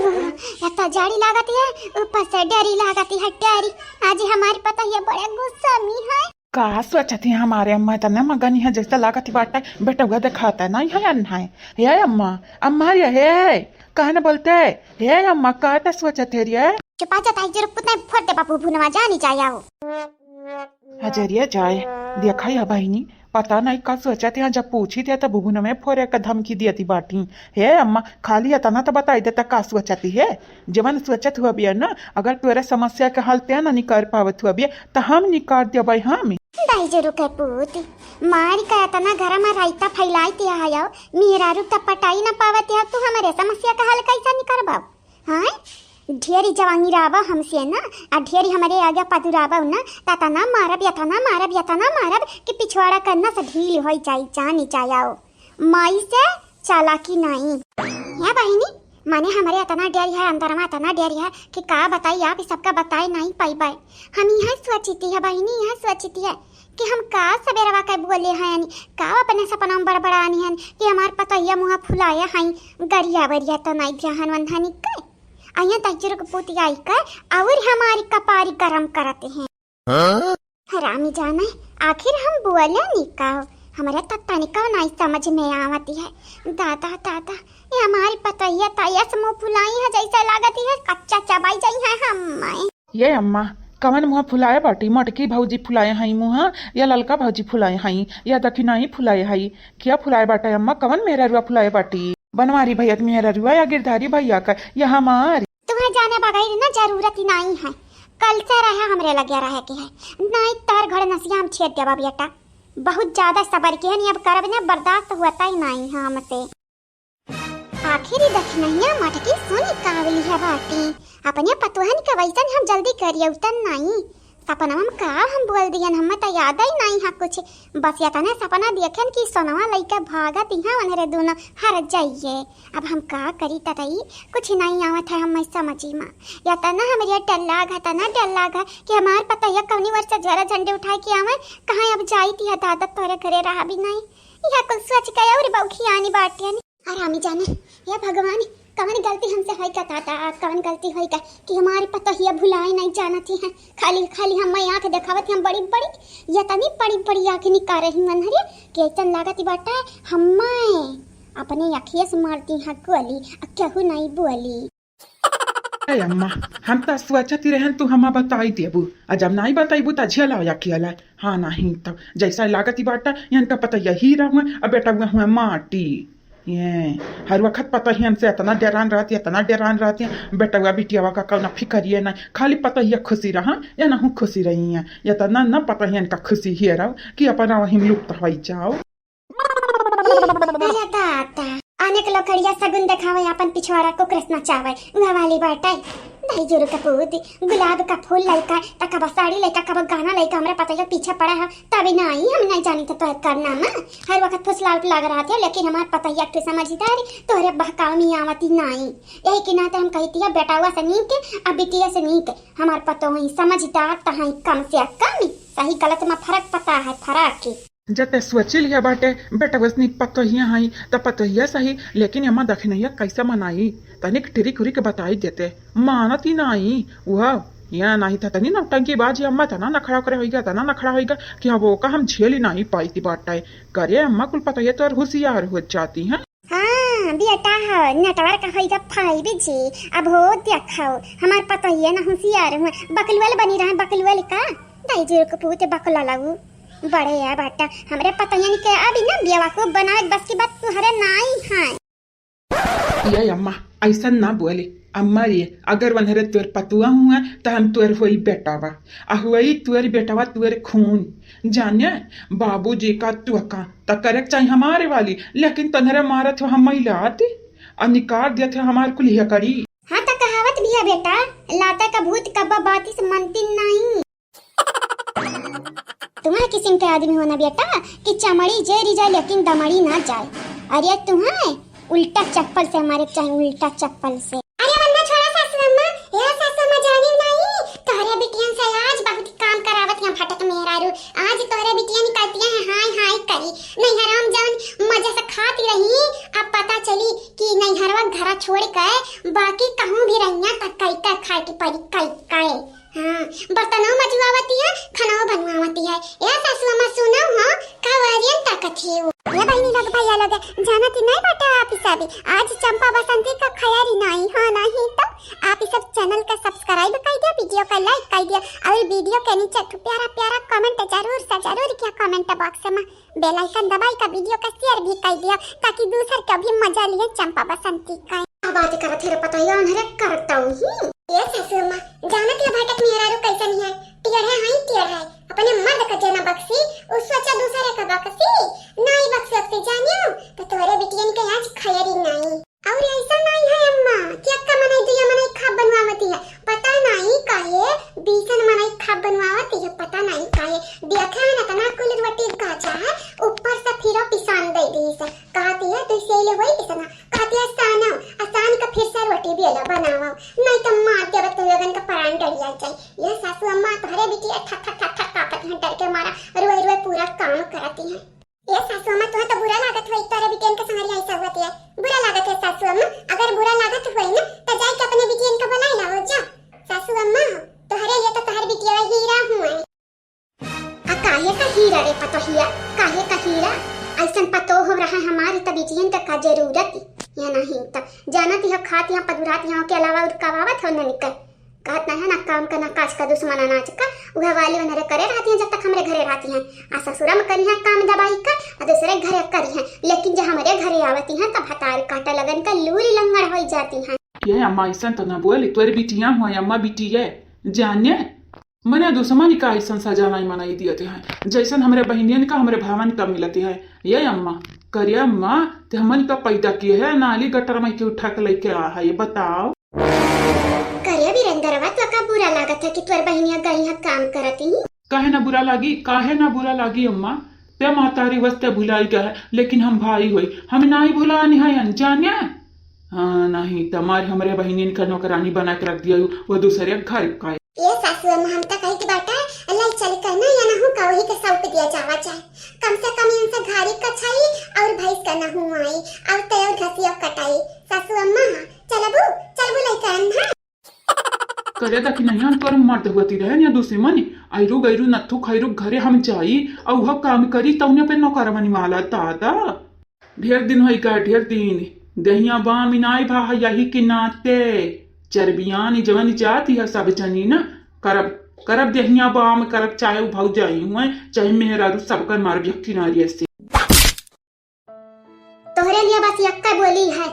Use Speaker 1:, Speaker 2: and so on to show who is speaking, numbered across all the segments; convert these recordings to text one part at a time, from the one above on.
Speaker 1: इतना जाड़ी लागती है, ऊपर से डरी लागती है डरी। आज हमारी पता ये बड़ा गुस्सा में है।
Speaker 2: का सोचती है हमारे अम्मा इतना मगनी है जैसा लागती बाटा बेटा हुआ दिखाता है नहीं है अन्ना है हे अम्मा अम्मा ये है कहने बोलते हे अम्मा कहते सोचते रे
Speaker 1: चुपा जाता है जरूर पुतना फोड़ते बापू भुनवा जानी चाहिए वो
Speaker 2: हजरिया जाए देखा या बहनी पता नहीं का सोचते हैं जब पूछी थे तब बुबुन में फोरे का धमकी दी थी बाटी हे अम्मा खाली इतना तो बताई देता का सोचती है जवन सोचत हुआ भी ना अगर तुरे समस्या के हल ते ना निकाल पावत हुआ भी तो हम निकाल दे भाई हम
Speaker 1: दाई जरूर के पूती मारी का इतना घर में रायता फैलाई ते आया मेरा रूप तो पटाई ना पावत है तू हमारे समस्या का हल कैसा निकाल बाब हाँ ढेरी जवानी रावा हमसे ना और ढेरी हमारे आगे पदुरावा ना ताता ना मारब या ना मारब कि पिछवाड़ा करना से ढील हो जाई चानी चायाओ माई से चालाकी नहीं या बहनी माने हमारे इतना डेरी है अंदर में इतना डेरी है कि का बताई आप सबका बताए नहीं पाई बाय हम यहाँ सोचती है बहनी यहाँ सोचती है कि हम का सवेरवा के बोले हैं यानी का अपने सपना बड़बड़ानी है कि हमार पता ये मुँह फुलाया है गरिया बरिया तो नहीं ध्यान वंधानी का अया तजर को पोती आई कर और हमारी कपारी गरम करते हैं हरामी जाना आखिर हम बोले निकाह हमारे तत्ता निकाह नहीं समझ में आवती है दादा दादा ये हमारी पतैया ताया से मुँह फुलाई है जैसा लागती है कच्चा चबाई जाई है हम
Speaker 2: ये अम्मा कवन मुँह फुलाए बाटी मटकी भौजी फुलाए हई मुँह या ललका भौजी फुलाए हई या दक्षिणाई फुलाए हई क्या फुलाए बाटा अम्मा कवन मेरा रुआ फुलाए बाटी बनवारी भैया मेरा रुआ या गिरधारी भैया का या हमारी
Speaker 1: तुम्हें जाने बगैर ना जरूरत ही नहीं है कल से रहे हमरे लगे रहे के है नहीं तार घर नसिया हम छेद देवा बेटा बहुत ज्यादा सबर के है अब करब ने बर्दाश्त होता ही नहीं है हमसे आखिरी दक्षिणिया मटकी सोनी कावली है बाटी अपने पतोहन के वैसन हम जल्दी करिए उतन नहीं सपना हम का हम बोल दियन हम तो याद ही नहीं है कुछ बस या तने सपना देखन कि सोनवा लइका भागत इहां वनरे दोनों हर जाइए अब हम का करी ततई कुछ नहीं आवत है हम समझी मां या तना हमरे डल्ला घा कि हमार पता या कौनी वर्ष जरा झंडे उठाए के आवे कहां अब जाई थी दादा तोरे घरे रहा भी नहीं या कुल सोच के और बौखी आनी बाटियानी आरामी जाने या भगवान कवन गलती हमसे होई का ताता कवन गलती होई का कि हमारी पता ही भुलाए नहीं जाना थी है खाली खाली हम आंख दिखावत हम बड़ी बड़ी या तनी बड़ी बड़ी आंख निकाल रही मन हरे केतन लागत बाटा हम अपने अखिए से मारती है गोली केहू नहीं बोली
Speaker 2: अम्मा हम तो सोचती रहन तू हम बताई देबू जब नहीं बताईबू तो झेला या किया हाँ नहीं तो जैसा लागती बाटा इनका पता यही रहूँ अब बेटा हुआ माटी ये हर वक्त पता ही हमसे इतना डरान रहती है बेटा हुआ बिटियावा का कौन फिक्र नहीं खाली पता ही खुशी रहा या ना हूँ खुशी रही है या तो ना पता ही इनका खुशी ही रहो कि अपना वही लुप्त हो जाओ
Speaker 1: आने के लोकड़िया सगुन दिखावे अपन पिछवाड़ा को कृष्ण चावे उहा वाली बाटा नहीं जोर का पूती गुलाब का फूल लइका तक साड़ी लइका कब गाना लइका हमरा पता है पीछे पड़ा है तभी नहीं हम नहीं जानी तो करना ना हर वक्त फुसलाट लग रहा था लेकिन हमार पता है तू समझदारी तोरे बहकाव में आवती नहीं यही के नाते हम कहती है बेटा हुआ से नीक अब बिटिया से नीक हमार पता ही समझदार तहां कम से कम सही गलत में फर्क पता है फर्क
Speaker 2: जते सोची लिया बाटे बेटा वसनी पतोहिया हई तो पतोहिया सही लेकिन अम्मा दखिनैया कैसे मनाई तनिक टिरिक उरिक बताई देते मानत ही नहीं वह या नहीं था तनी नौटंकी बाजी अम्मा तना नखड़ा करे होइगा तना नखड़ा होइगा कि अब वो का हम झेल ही नहीं पाई थी बाटाए करे अम्मा कुल पतोहिया तो होशियार हो जाती हैं
Speaker 1: बेटा हो नेटवर्क होइगा 5G अब हो देखाओ हमार पतोहिया ना होशियार हो बकलवल बनी रहा बकलवल का दाई जोर को पूते बकला लागू बड़े है बेटा हमरे पता नहीं के अभी ना बेवा को बनाए बस की बात तुहरे नहीं है
Speaker 2: ये अम्मा ऐसा ना बोले अम्मा ये अगर वनहरे तुर पतुआ हुआ तो हम तुर होई बेटावा अहुई तुर बेटावा तुर खून जाने बाबूजी का तुका तो करेक्ट चाहिए हमारे वाली लेकिन तनहरे मारत हो हम महिलाती और निकाल दिया थे हमारे कुलिया करी
Speaker 1: हाँ तो कहावत भी है बेटा लाता का भूत कब्बा बाती से मनती नहीं तुम्हारे किस्म के आदमी होना बेटा कि चमड़ी जेरी जाए लेकिन दमड़ी ना जाए अरे तुम्हें उल्टा चप्पल से हमारे चाहिए उल्टा चप्पल से अरे वन्ना छोड़ा सासू अम्मा ये सासू अम्मा जानी नहीं तोरे बिटियन से आज बहुत काम करावत है फटक मेहरारू आज तोरे बिटिया निकलती है हाय हाय करी रही। नैहराम जवन मजा से खाती रही, अब पता चली कि नैहरवा घरा छोड़ के बाकी कहूँ भी रहिया त कई खाए की पड़ी कई। हाँ, बर्तनों मजुआवती है, खाना बनवावती है। ये सासू अम्मा सुनो हाँ, कावरियन ताकत है वो। ये बहनी लोग भैया लोग जाना थी नहीं बाटा आप इस अभी आज चंपा बसंती का खयारी नहीं हाँ नहीं तो आप इस चैनल का सब्सक्राइब कर दिया, वीडियो का लाइक कर दिया और वीडियो के नीचे प्यारा प्यारा कमेंट जरूर किया कमेंट बॉक्स में बेल आइकन दबाई का वीडियो का शेयर भी कर दिया ताकि दूसर का भी मजा लिए चंपा बसंती का। बात करत है पता ही अनहरे करता हूँ। ये सासू माँ जानत है भाटक मेहरारू कैसन है, टियर है अपने मर्द का जना बक्सी उस सोचा दूसरे का बक्सी नहीं बक्सी जानियो तो तोरे बिटियन के आज खयरी नहीं और ऐसा नहीं है अम्मा कि अक्का मनाई दिया मनाई खाब बनवावती है पता नहीं काहे बीसन मनाई खाब बनवावती है पता नहीं काहे देखा ना तना कुल रोटी काचा है ऊपर से फिर पिसान दे दी से कहती है तो सेले होई किसना कहती है आसान का फिर से रोटी भी अलग बनावा नहीं तो मार के बत लोगन का प्राण डरिया जाए। ये सासू अम्मा तोहरे बिटिया ठक कापत है डर के मारा रोए पूरा काम करती है। ये सासू अम्मा तुम्हें तो बुरा लागत होई तोरे बिटियन के संगरी ऐसा होती है बुरा लागत है सासू अम्मा अगर बुरा लागत होई ना तो जाई के अपने बिटियन का बुलाई लाओ जा सासू अम्मा तोहरे ये तो तोहर बिटिया हीरा हुआ है। काहे का हीरा रे पतोहिया काहे का हीरा ऐसन पतो हो रहा हमारी त बिटियन का जरूरत या नहीं त जानत है खात यहाँ पदुरात यहाँ के अलावा और कवावत हो न निकल कहत ना है ना काम का ना काज का दुश्मन अनाज का उहे वाली वनरे करे रहती हैं जब तक हमरे घरे रहती हैं आ ससुरा में करी है काम दबाई का और दूसरे घरे करी है लेकिन जब हमारे घरे आवती हैं तब हतार काटा लगन का लूरी लंगड़ हो जाती हैं।
Speaker 2: ये अम्मा ऐसा तो ना बोली तोरे बिटिया हो अम्मा बिटिया जाने मने दुश्मन का ऐसा सजा नहीं मनाई दिए हैं जैसन हमारे बहनियन का हमारे भावन का मिलती है। ये अम्मा करिया अम्मा ते हमन का पैदा किए है नाली गटर में के उठा के लेके आ है ये बताओ
Speaker 1: करिया वीरेंद्रवा तो का बुरा लागत है कि तोर बहनिया गई है काम करती
Speaker 2: काहे ना बुरा लागी अम्मा ते मातारी वस्ते भुलाई गए लेकिन हम भाई हुई हम नहीं भुलानी है अनजाने हाँ नहीं तमारी हमारे बहनियन का नौकरानी बना के रख दिया वो दूसरे घर का
Speaker 1: ये सासू अम्मा हम तक कही की बात है अल्लाह चल करना या ना हो का वही के सौंप दिया जावा चाहे कम से कम इनसे घारी का छाई और भैंस का ना हुआ आई और तय घसिया कटाई सासू अम्मा चल बुलाई करन
Speaker 2: करे दा कि नहीं हम तोर मर्द होती रहे या दूसरी मनी आयरू गैरू नथु खैरू घरे हम जाई और वह काम करी तौने पे नौकर बनी वाला दादा ढेर दिन होई का ढेर दिन दहिया बा मिनाई भा यही के नाते चरबियानी जवन जाती है सब जनी ना करब दहिया बाम करब चाहे भाग जाई हुए चाहे मेहरा सबका मार व्यक्ति नारी से
Speaker 1: तोहरे लिए बस यक्का बोली है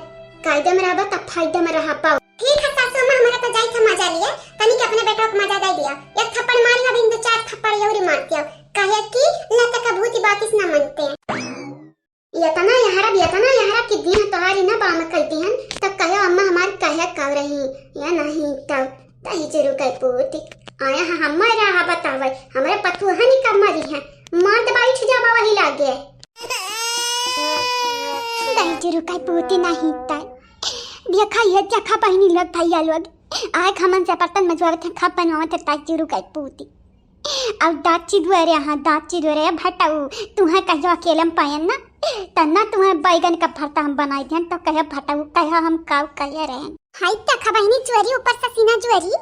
Speaker 1: कायदे में रहबा तब फायदे में रहा पाओ। ठीक है सासू अम्मा हमारा तो जाई था मजा लिया तनी के अपने बेटा को मजा दे दिया एक थप्पड़ मारी अब इन 4 थप्पड़ और मार दिया कहे कि लता का भूति बात इस ना मानते हैं ये तना यहारा कि दिन तोहारी ना बाम कहती हैं तब कहे अम्मा हमार कहे कह रही या नहीं तब तही जरूर कह पूती आया है हमारा हा बतावे हमारे पतु हनी का मरी है मार दबाई छ जावा वही लागे तही जरूर कह पूती नहीं तय देखा ये जखा बहनी लोग भैया लोग आए खमन से बर्तन मजवावत है खप बनवावत है ताई जरूर कह पूती अब दाची दुआरे भटाऊ तुम्हें कहो अकेले में पायन ना तना तुम्हें बैगन का भरता हम बनाई दें तो कहे भटाऊ कहे हम काव कहे रहे हाय तखा बहनी चोरी ऊपर से सीना चोरी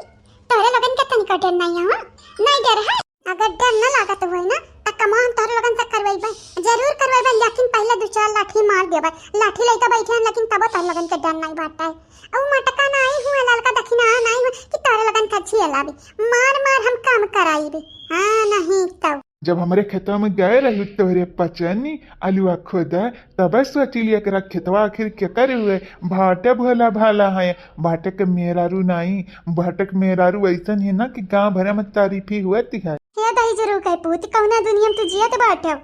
Speaker 1: तोरे लगन का तनिक डर नहीं है नहीं डर है अगर डर न लागत होई ना त कमा हम तोरे लगन से करवाइबे जरूर करवाइबे लेकिन पहले 2-4 लाठी मार देबे लाठी लेके बैठे लेकिन तब तोरे लगन के डर नहीं बाटा है औ मटका नहीं हुआ ललका दखिना नहीं हुआ कि तोरे लगन का छियलाबे मार हम काम कराइबे हां नहीं तब
Speaker 3: जब हमारे खेतवा में गए रही तोहरे पचनी आलुआ खोदा तब सोचिलिए कि खेतवा आखिर क्या करे हुए भाटे भोला भाला है भाटे के मेहरारू नहीं भाटे के मेहरारू ऐसा है ना कि गांव भर में तारीफी हुआती है
Speaker 1: ये दही जरूर कह पूती कौना दुनिया में तू जियत बाटे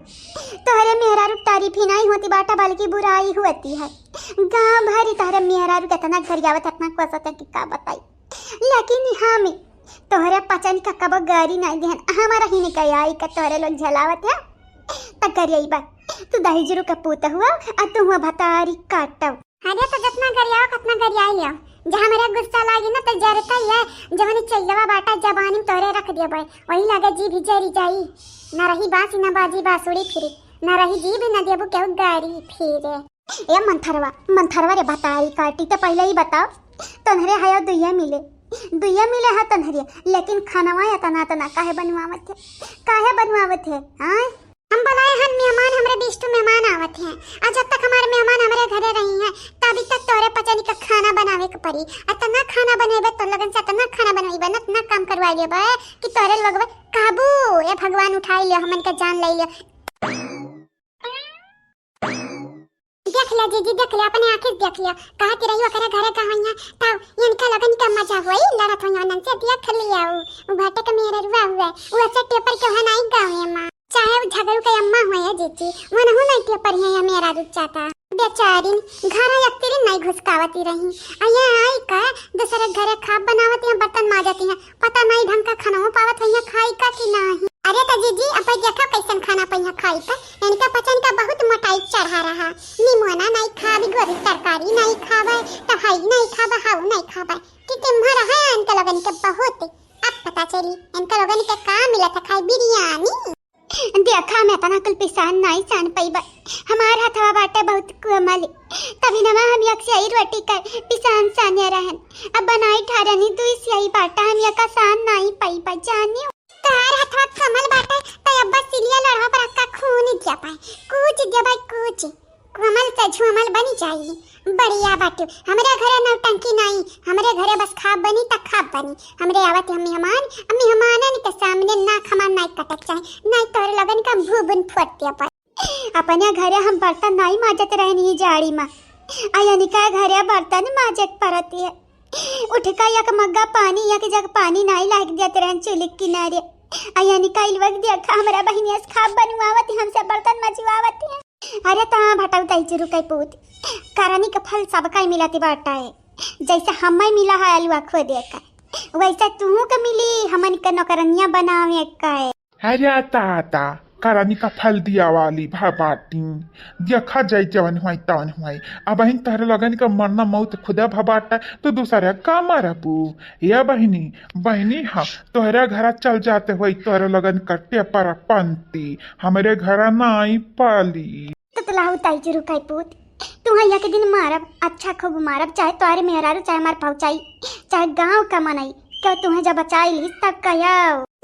Speaker 1: तोहरे मेहरारू तारीफी नहीं होती बाटा बल्कि बुराई होती है गांव भरी तोहरे मेहरारू कितना घरियावत इतना कोसत कि का बताई लेकिन हमें तोहरे पचन का कब गारी नहीं देहन हमारा ही निकल आई का तोहरे लोग झलावत है तक करिए बात तू दही जरूर का पूत हुआ और तू हुआ भतारी काटव अरे तो जितना गरियाओ कितना गरियाई लियो जहां मेरा गुस्सा लागी ना तो जरता ही है जवनी चैलवा बाटा जबानी तोरे रख दिया भाई वही लगे जी भी जरी जाई ना रही बांसी ना बाजी बांसुरी फिरी ना रही जीभ ना देबू केहू गाड़ी फिरे। ए मंथरवा रे बताई काटी तो पहले ही बताओ। तन्हरे है दुइया मिले है तन्हरे, लेकिन खानवा या तना काहे बनवावत है हाँ? हम बनाए हैं मेहमान, हमरे बीच तो मेहमान आवत हैं और जब तक हमारे मेहमान हमारे घरे रही हैं तभी तक तोरे पचनी का खाना बनावे के पड़ी। इतना खाना बनेबे तो लगन से इतना खाना बनवेबे न इतना काम करवा लेबे कि तोरे लगबे काबू ये भगवान उठाई ले हमन के जान ले ले। देख ले जीजी देख ले अपने आंखें देख लिया कहा कि रही करे घरे कहैया तब इनका लगन का मजा होई लड़त होई नन से देख लिया वो भाटे के मेरे रुआ हुआ वो ऐसे पेपर के है नहीं गावे मां चाहे वो झगड़ू के अम्मा होए जीजी वो न हो नहीं पेपर है मेरा रुक जाता बेचारी घर यक्तिरी नहीं घुसकावती रही अया आई का दूसरे घरे खाब बनावती है बर्तन माजती है पता नहीं ढंग का खाना हो पावत है खाई का कि नहीं। अरे तो जीजी अब देखो कैसन खाना पहिया खाई का इनका पचन का बहुत मोटाई चढ़ा रहा निमोना नहीं खाबी गोरी तरकारी नहीं खावे तो हई नहीं खावे हाउ नहीं खावे कि तुम्हारा है इनका लगन के बहुत अब पता चली इनका लगन के का मिला था खाई बिरयानी। देखा मैं तना कल पिसान नहीं सान पाईबा हमार हथवा बाटे बहुत कमल तभी नवा हम यक से आई रोटी कर पिसान साने रहन अब बनाई ठारनी दुई से आई बाटा हम यका सान नहीं पाईबा जानियो तार हथवा कमल बाटे त अब सिलिया लड़वा पर का खून जा पाए कुछ दे भाई कुछ कमल से झूमल बनी चाहिए बढ़िया बाटू हमरे घरे नौटंकी नहीं हमरे घरे बस खाब बनी त खाब बनी हमरे आवत हम मेहमानन के सामने ना खमा नहीं कटक चाहे नहीं तोर लगन का भूबन फटते पर अपने घरे हम बर्तन नहीं माजत रहनी जाड़ी में अयनिका घरे बर्तन माजत परती है उठ का एक मग्गा पानी एक जग पानी नहीं लाग देते रहन चुलिक किनारे अयनिका इलवक देखा हमरा बहिनिया खाब बनवावत हमसे बर्तन मजवावत है। अरे ता भटाऊ तई चिरु कई पूत करानी का फल सब का मिलाती बाटा है जैसे हमें मिला है अलुआ खो देखा वैसे तू का मिली हमन का नौकरनिया बनावे का है।
Speaker 3: अरे ताता करानी का फल दिया वाली भबाटी देखा जाए जवन हुई तवन हुई अब बहन तहरे लगन का मरना मौत खुदा भबाटा तो दूसरा का मारबू या बहनी हाँ तोहरा घर चल जाते हुई तोहरे लगन कट्टे पर पंती हमारे घर नहीं पाली
Speaker 1: तो तलाहू ताई चिरु कई पूत तू एक दिन मारब अच्छा खूब मारब चाहे तोहरे मेहरारू चाहे मार पहुंचाई चाहे गांव का मनाई क्या तुम्हें जब बचाई ली तब कया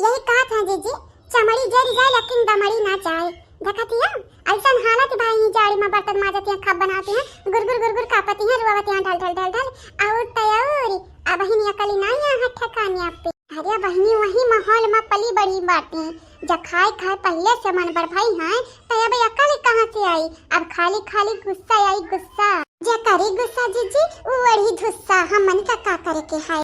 Speaker 1: यही कहा था जीजी चमड़ी जरी जाए लेकिन दमड़ी ना जाए देखती है ऐसा हालत भाई जाड़ी में बर्तन माजती हैं खाब बनाती हैं गुरगुर कापती हैं रुआवती हैं ढल और तैयारी अब बहनी अकली नहीं है हट ठकानी आप पे। अरे बहनी वही माहौल में पली बड़ी बातें जब खाए पहले से मन पर भाई हैं तो अब अकल कहाँ से आई अब खाली गुस्सा आई गुस्सा जे करी गुस्सा जीजी वो वही धुस्सा हम मन का करे के है।